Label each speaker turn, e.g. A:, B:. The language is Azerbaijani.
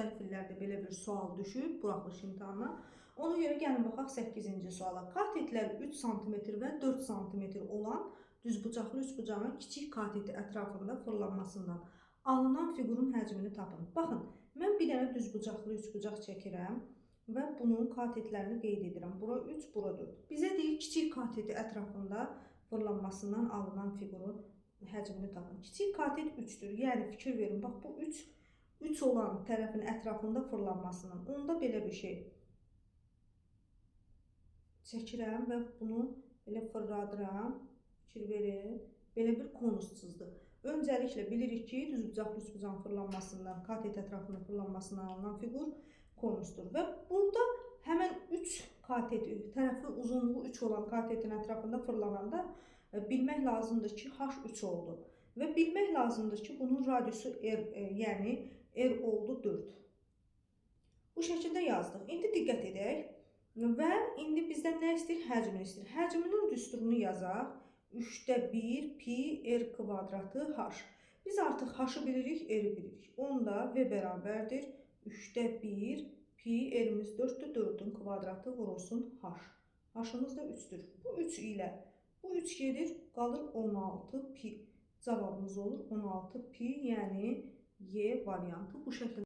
A: müxtəlif illərdə belə bir sual düşüb buraxılış imtahanına. Ona görə gəlin baxaq 8-ci suala. Katetlər 3 sm və 4 sm olan düzbucaqlı üçbucağın kiçik kateti ətrafında fırlanmasından alınan fiqurun həcmini tapın. Baxın, mən bir dənə düzbucaqlı üçbucaq çəkirəm və bunun katetlərini qeyd edirəm. Bura 3, bura 4. Bizə deyir, kiçik kateti ətrafında fırlanmasından alınan fiqurun həcmini tapın. Kiçik katet 3'dür. Yəni fikir verin, bax bu 3 olan tərəfin ətrafında fırlanmasından. Onda belə bir şey çəkirəm və bunu belə fırladıram. Fikir verin, belə bir konus çizdi. Öncəliklə bilirik ki, düzbucaqlı üçbucağın fırlanmasından, katet ətrafında fırlanmasından alınan fiqur konusdur. Və burada həmən 3 kateti, tərəfi uzunluğu 3 olan katetin ətrafında fırlananda bilmək lazımdır ki, H3 oldu. Və bilmək lazımdır ki, bunun radiusu R, yəni R oldu 4. Bu şəkildə yazdıq. İndi diqqət edək və indi bizdən nə istəyir? Həcmini istəyir. Həcminin düsturunu yazaq. 3'də 1 pi R kvadratı H. Biz artıq H-ı bilirik, R-i bilirik. Onda V bərabərdir. 3'də 1 pi R'imiz 4'dür, 4'ün kvadratı vurulsun H. H-ımız da 3'dür. Bu 3 ilə bu 3 gedir, qalır 16 pi. Cavabımız olur 16 pi, yəni Y variantı bu şəkildə.